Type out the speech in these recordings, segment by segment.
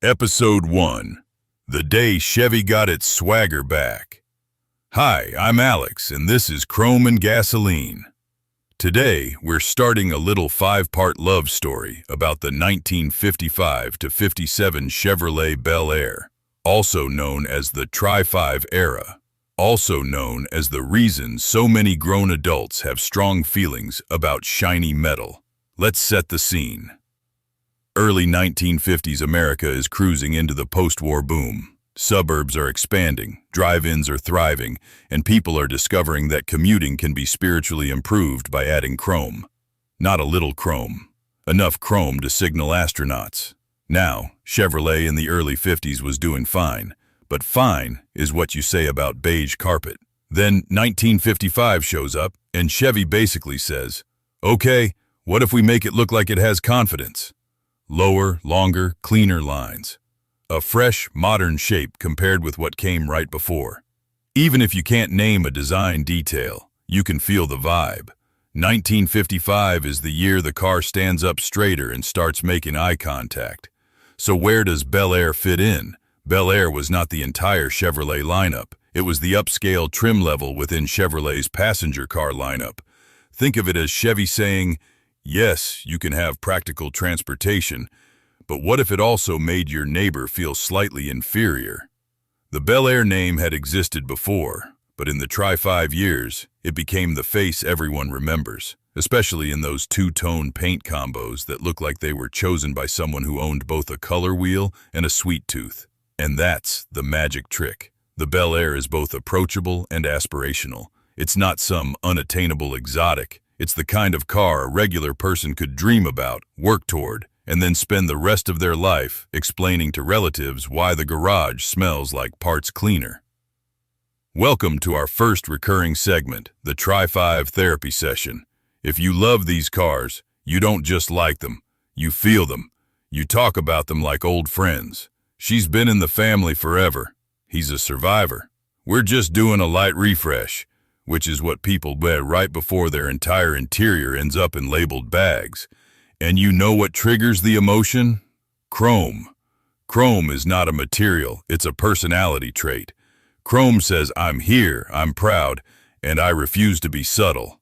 Episode 1. The Day Chevy Got Its Swagger Back. Hi, I'm Alex, and this is Chrome and Gasoline. Today, we're starting a little 5-part love story about the 1955 to 57 Chevrolet Bel Air, also known as the Tri-5 era, also known as the reason so many grown adults have strong feelings about shiny metal. Let's set the scene. Early 1950s America is cruising into the post-war boom. Suburbs are expanding, drive-ins are thriving, and people are discovering that commuting can be spiritually improved by adding chrome. Not a little chrome. Enough chrome to signal astronauts. Now, Chevrolet in the early 50s was doing fine, but fine is what you say about beige carpet. Then 1955 shows up, and Chevy basically says, "Okay, what if we make it look like it has confidence?" Lower, longer, cleaner lines. A fresh, modern shape compared with what came right before. Even if you can't name a design detail, you can feel the vibe. 1955 is the year the car stands up straighter and starts making eye contact. So where does Bel Air fit in? Bel Air was not the entire Chevrolet lineup. It was the upscale trim level within Chevrolet's passenger car lineup. Think of it as Chevy saying, yes, you can have practical transportation, but what if it also made your neighbor feel slightly inferior? The Bel Air name had existed before, but in the Tri-5 years, it became the face everyone remembers, especially in those two-tone paint combos that look like they were chosen by someone who owned both a color wheel and a sweet tooth. And that's the magic trick. The Bel Air is both approachable and aspirational. It's not some unattainable exotic. It's the kind of car a regular person could dream about, work toward, and then spend the rest of their life explaining to relatives why the garage smells like parts cleaner. Welcome to our first recurring segment, the Tri-5 Therapy Session. If you love these cars, you don't just like them, you feel them. You talk about them like old friends. She's been in the family forever. He's a survivor. We're just doing a light refresh, which is what people wear right before their entire interior ends up in labeled bags. And you know what triggers the emotion? Chrome. Chrome is not a material, it's a personality trait. Chrome says, I'm here, I'm proud, and I refuse to be subtle.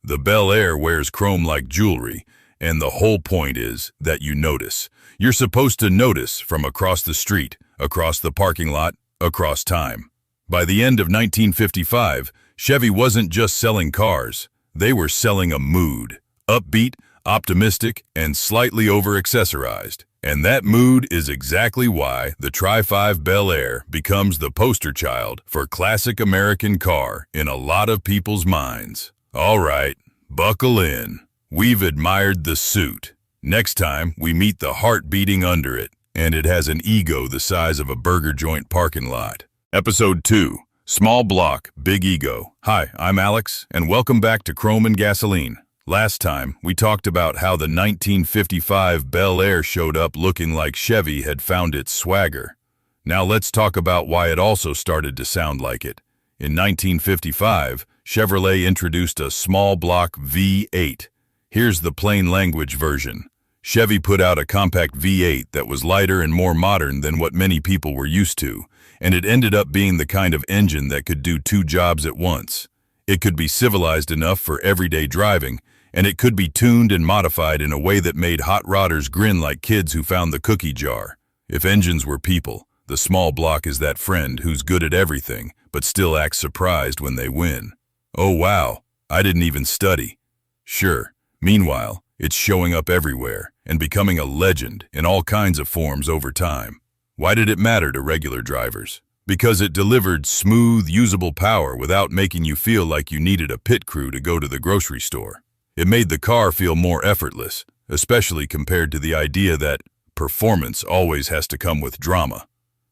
The Bel Air wears chrome like jewelry, and the whole point is that you notice. You're supposed to notice from across the street, across the parking lot, across time. By the end of 1955, Chevy wasn't just selling cars, they were selling a mood. Upbeat, optimistic, and slightly over-accessorized. And that mood is exactly why the Tri-5 Bel Air becomes the poster child for classic American car in a lot of people's minds. All right, buckle in. We've admired the suit. Next time, we meet the heart beating under it, and it has an ego the size of a burger joint parking lot. Episode 2. Small block, big ego. Hi, I'm Alex, and welcome back to Chrome and Gasoline. Last time, we talked about how the 1955 Bel Air showed up looking like Chevy had found its swagger. Now let's talk about why it also started to sound like it. In 1955, Chevrolet introduced a small block V8. Here's the plain language version. Chevy put out a compact V8 that was lighter and more modern than what many people were used to, and it ended up being the kind of engine that could do 2 jobs at once. It could be civilized enough for everyday driving, and it could be tuned and modified in a way that made hot rodders grin like kids who found the cookie jar. If engines were people, the small block is that friend who's good at everything, but still acts surprised when they win. Oh wow, I didn't even study. Sure, meanwhile, it's showing up everywhere and becoming a legend in all kinds of forms over time. Why did it matter to regular drivers? Because it delivered smooth, usable power without making you feel like you needed a pit crew to go to the grocery store. It made the car feel more effortless, especially compared to the idea that performance always has to come with drama.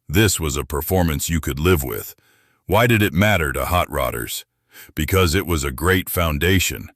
This was a performance you could live with. Why did it matter to hot rodders? Because it was a great foundation.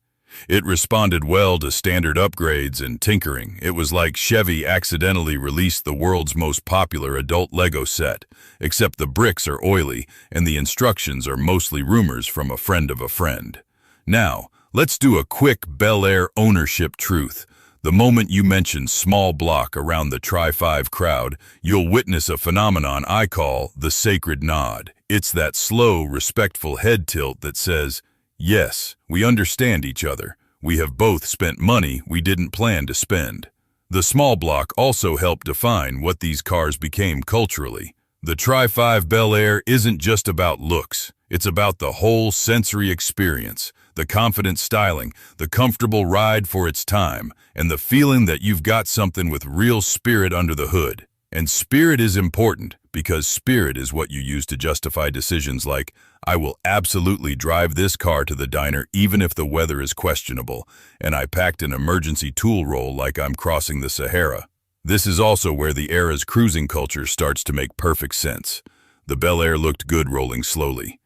It responded well to standard upgrades and tinkering. It was like Chevy accidentally released the world's most popular adult Lego set, except the bricks are oily and the instructions are mostly rumors from a friend of a friend. Now, let's do a quick Bel Air ownership truth. The moment you mention small block around the Tri-5 crowd, you'll witness a phenomenon I call the sacred nod. It's that slow, respectful head tilt that says, yes, we understand each other. We have both spent money we didn't plan to spend. The small block also helped define what these cars became culturally. The Tri-5 Bel Air isn't just about looks. It's about the whole sensory experience, the confident styling, the comfortable ride for its time, and the feeling that you've got something with real spirit under the hood. And spirit is important because spirit is what you use to justify decisions like, I will absolutely drive this car to the diner even if the weather is questionable, and I packed an emergency tool roll like I'm crossing the Sahara. This is also where the era's cruising culture starts to make perfect sense. The Bel Air looked good rolling slowly.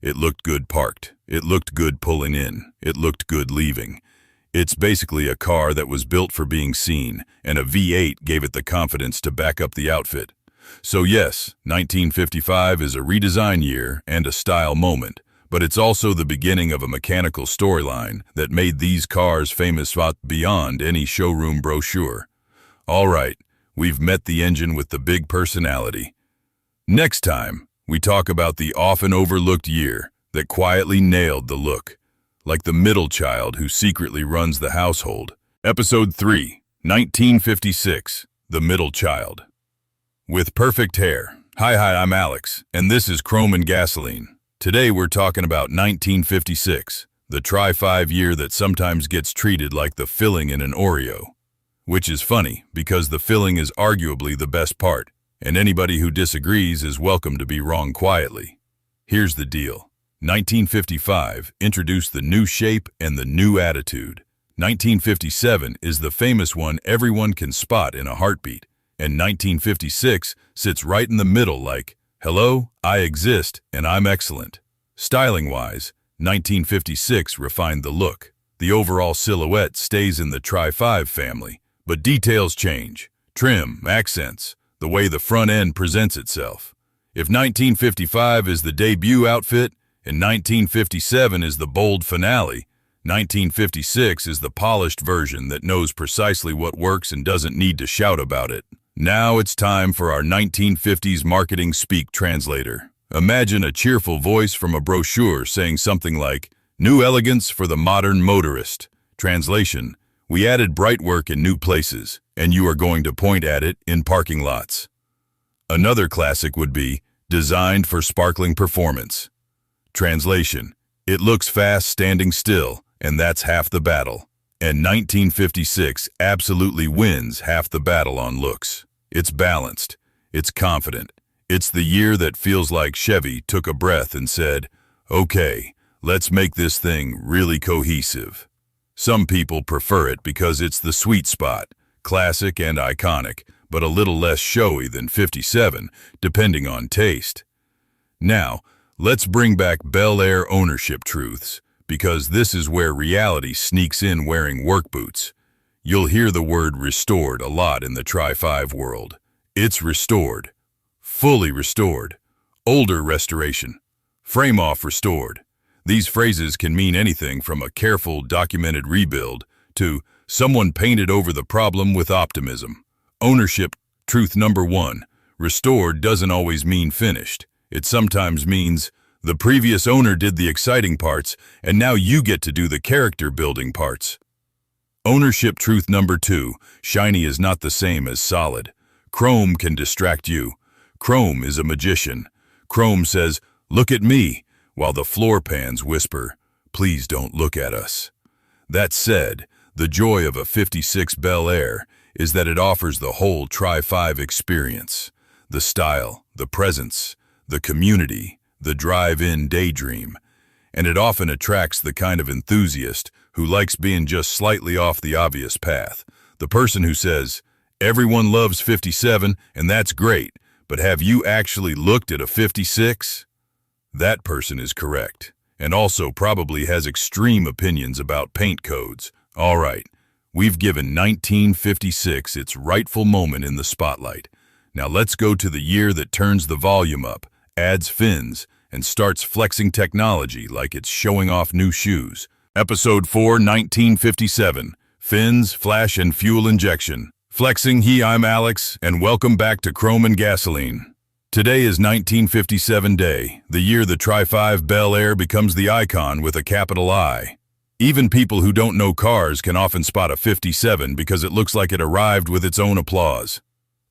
It looked good parked. It looked good pulling in. It looked good leaving. It's basically a car that was built for being seen, and a V8 gave it the confidence to back up the outfit. So yes, 1955 is a redesign year and a style moment, but it's also the beginning of a mechanical storyline that made these cars famous beyond any showroom brochure. All right, we've met the engine with the big personality. Next time, we talk about the often overlooked year that quietly nailed the look, like the middle child who secretly runs the household. Episode 3, 1956, The Middle Child. With perfect hair. Hi, I'm Alex, and this is Chrome and Gasoline. Today we're talking about 1956, the Tri-5 year that sometimes gets treated like the filling in an Oreo. Which is funny, because the filling is arguably the best part, and anybody who disagrees is welcome to be wrong quietly. Here's the deal. 1955 introduced the new shape and the new attitude. 1957 is the famous one everyone can spot in a heartbeat, and 1956 sits right in the middle like, hello, I exist and I'm excellent. Styling-wise, 1956 refined the look. The overall silhouette stays in the Tri-5 family, but details change. Trim, accents, the way the front end presents itself. If 1955 is the debut outfit, and 1957 is the bold finale, 1956 is the polished version that knows precisely what works and doesn't need to shout about it. Now it's time for our 1950s marketing speak translator. Imagine a cheerful voice from a brochure saying something like, new elegance for the modern motorist. Translation, we added bright work in new places, and you are going to point at it in parking lots. Another classic would be, designed for sparkling performance. Translation, it looks fast standing still, and that's half the battle. And 1956 absolutely wins half the battle on looks. It's balanced. It's confident. It's the year that feels like Chevy took a breath and said, okay, let's make this thing really cohesive. Some people prefer it because it's the sweet spot, classic and iconic, but a little less showy than 57, depending on taste. Now, let's bring back Bel Air ownership truths, because this is where reality sneaks in wearing work boots. You'll hear the word restored a lot in the Tri-5 world. It's restored. Fully restored. Older restoration. Frame-off restored. These phrases can mean anything from a careful, documented rebuild to someone painted over the problem with optimism. Ownership truth number 1. Restored doesn't always mean finished. It sometimes means the previous owner did the exciting parts, and now you get to do the character-building parts. Ownership truth number 2. Shiny is not the same as solid. Chrome can distract you. Chrome is a magician. Chrome says, look at me, while the floor pans whisper, please don't look at us. That said, the joy of a 56 Bel Air is that it offers the whole Tri-5 experience. The style, the presence, the community, the drive-in daydream. And it often attracts the kind of enthusiast who likes being just slightly off the obvious path. The person who says, everyone loves 57 and that's great, but have you actually looked at a 56? That person is correct, and also probably has extreme opinions about paint codes. All right, we've given 1956 its rightful moment in the spotlight. Now let's go to the year that turns the volume up, adds fins, and starts flexing technology like it's showing off new shoes. Episode 4, 1957, fins, flash, and fuel injection. Flexing, I'm Alex, and welcome back to Chrome and Gasoline. Today is 1957 day, the year the Tri-5 Bel Air becomes the icon with a capital I. Even people who don't know cars can often spot a 57 because it looks like it arrived with its own applause.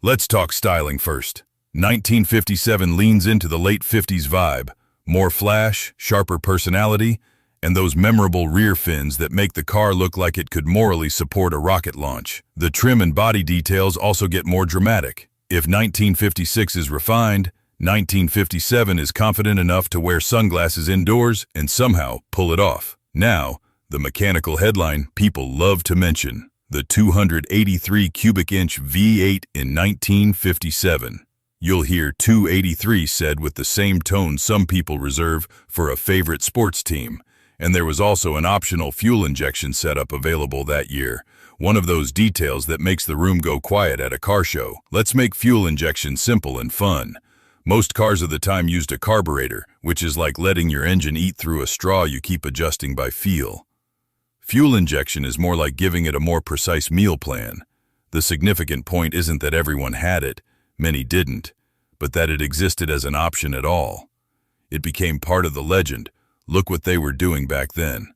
Let's talk styling first. 1957 leans into the late 50s vibe, more flash, sharper personality, and those memorable rear fins that make the car look like it could morally support a rocket launch. The trim and body details also get more dramatic. If 1956 is refined, 1957 is confident enough to wear sunglasses indoors and somehow pull it off. Now, the mechanical headline people love to mention, the 283 cubic inch V8 in 1957. You'll hear 283 said with the same tone some people reserve for a favorite sports team. And there was also an optional fuel injection setup available that year, one of those details that makes the room go quiet at a car show. Let's make fuel injection simple and fun. Most cars of the time used a carburetor, which is like letting your engine eat through a straw you keep adjusting by feel. Fuel injection is more like giving it a more precise meal plan. The significant point isn't that everyone had it, many didn't, but that it existed as an option at all. It became part of the legend. Look what they were doing back then.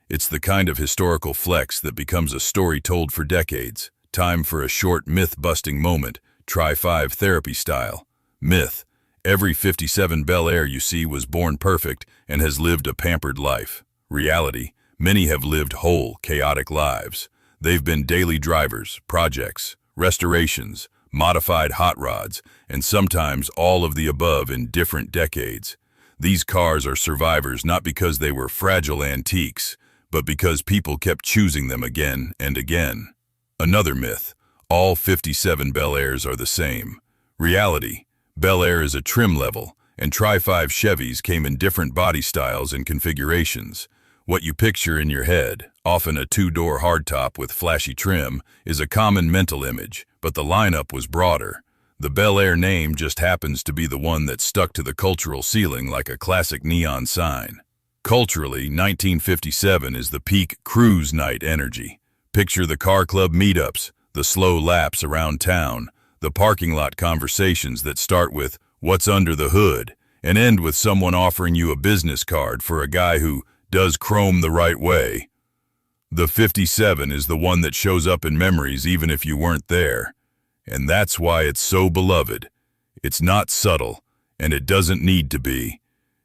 It's the kind of historical flex that becomes a story told for decades. Time for a short myth-busting moment, Tri-5 therapy style. Myth: every 57 Bel Air you see was born perfect and has lived a pampered life. Reality: many have lived whole, chaotic lives. They've been daily drivers, projects, restorations, modified hot rods, and sometimes all of the above in different decades. These cars are survivors not because they were fragile antiques, but because people kept choosing them again and again. Another myth: all 57 Bel Airs are the same. Reality: Bel Air is a trim level, and Tri-5 Chevys came in different body styles and configurations. What you picture in your head, often a two-door hardtop with flashy trim, is a common mental image, but the lineup was broader. The Bel Air name just happens to be the one that stuck to the cultural ceiling like a classic neon sign. Culturally, 1957 is the peak cruise night energy. Picture the car club meetups, the slow laps around town, the parking lot conversations that start with "What's under the hood?" and end with someone offering you a business card for a guy who does chrome the right way. The 57 is the one that shows up in memories even if you weren't there. And that's why it's so beloved. It's not subtle, and it doesn't need to be.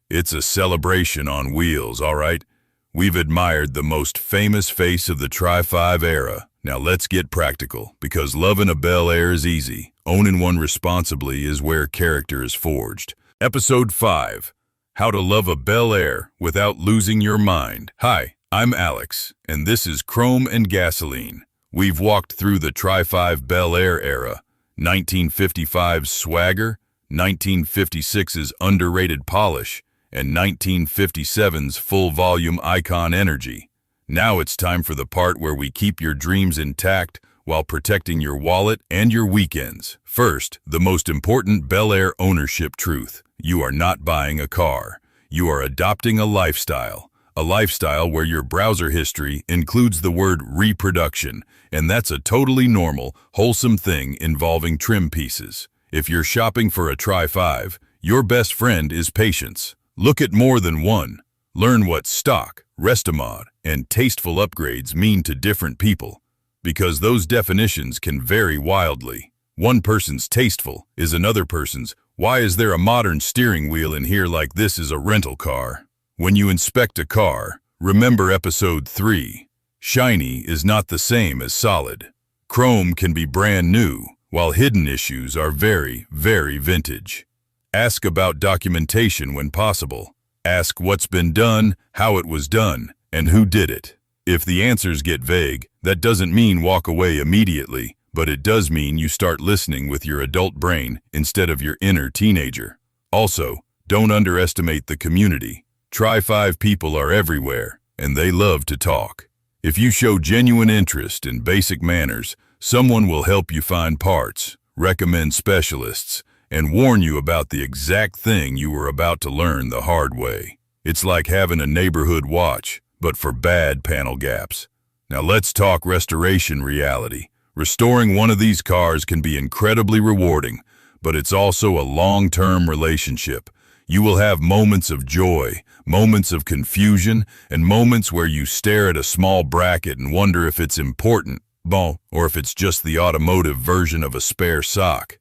It's a celebration on wheels, all right? We've admired the most famous face of the Tri-5 era. Now let's get practical, because loving a Bel Air is easy. Owning one responsibly is where character is forged. Episode 5: How to Love a Bel Air Without Losing Your Mind. Hi, I'm Alex, and this is Chrome and Gasoline. We've walked through the Tri-5 Bel Air era, 1955's swagger, 1956's underrated polish, and 1957's full-volume icon energy. Now it's time for the part where we keep your dreams intact while protecting your wallet and your weekends. First, the most important Bel Air ownership truth: you are not buying a car. You are adopting a lifestyle. A lifestyle where your browser history includes the word reproduction, and that's a totally normal, wholesome thing involving trim pieces. If you're shopping for a Tri-5, your best friend is patience. Look at more than one. Learn what stock, restomod, and tasteful upgrades mean to different people, because those definitions can vary wildly. One person's tasteful is another person's, "Why is there a modern steering wheel in here like this is a rental car?" When you inspect a car, remember episode 3. Shiny is not the same as solid. Chrome can be brand new, while hidden issues are very, very vintage. Ask about documentation when possible. Ask what's been done, how it was done, and who did it. If the answers get vague, that doesn't mean walk away immediately, but it does mean you start listening with your adult brain instead of your inner teenager. Also, don't underestimate the community. Tri-5 people are everywhere, and they love to talk. If you show genuine interest in basic manners, someone will help you find parts, recommend specialists, and warn you about the exact thing you were about to learn the hard way. It's like having a neighborhood watch, but for bad panel gaps. Now let's talk restoration reality. Restoring one of these cars can be incredibly rewarding, but it's also a long-term relationship. You will have moments of joy, moments of confusion, and moments where you stare at a small bracket and wonder if it's important, or if it's just the automotive version of a spare sock.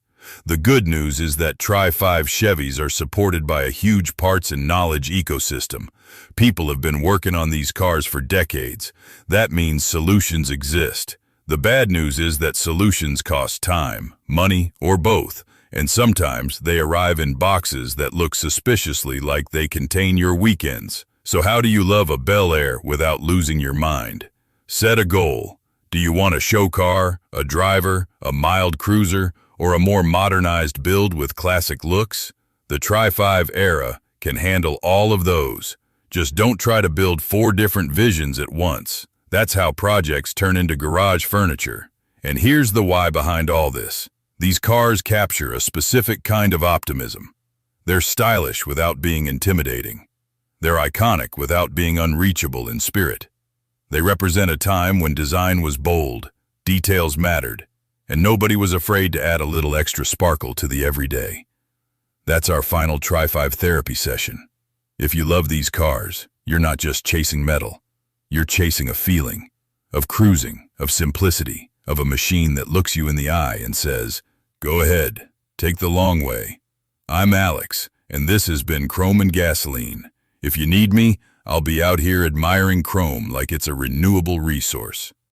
The good news is that Tri-5 Chevys are supported by a huge parts and knowledge ecosystem. People have been working on these cars for decades. That means solutions exist. The bad news is that solutions cost time, money, or both, and sometimes they arrive in boxes that look suspiciously like they contain your weekends. So how do you love a Bel Air without losing your mind? Set a goal. Do you want a show car, a driver, a mild cruiser, or a more modernized build with classic looks? The Tri-5 era can handle all of those. Just don't try to build 4 different visions at once. That's how projects turn into garage furniture. And here's the why behind all this. These cars capture a specific kind of optimism. They're stylish without being intimidating. They're iconic without being unreachable in spirit. They represent a time when design was bold, details mattered, and nobody was afraid to add a little extra sparkle to the everyday. That's our final Tri-5 therapy session. If you love these cars, you're not just chasing metal. You're chasing a feeling of cruising, of simplicity, of a machine that looks you in the eye and says, "Go ahead, take the long way." I'm Alex, and this has been Chrome and Gasoline. If you need me, I'll be out here admiring chrome like it's a renewable resource.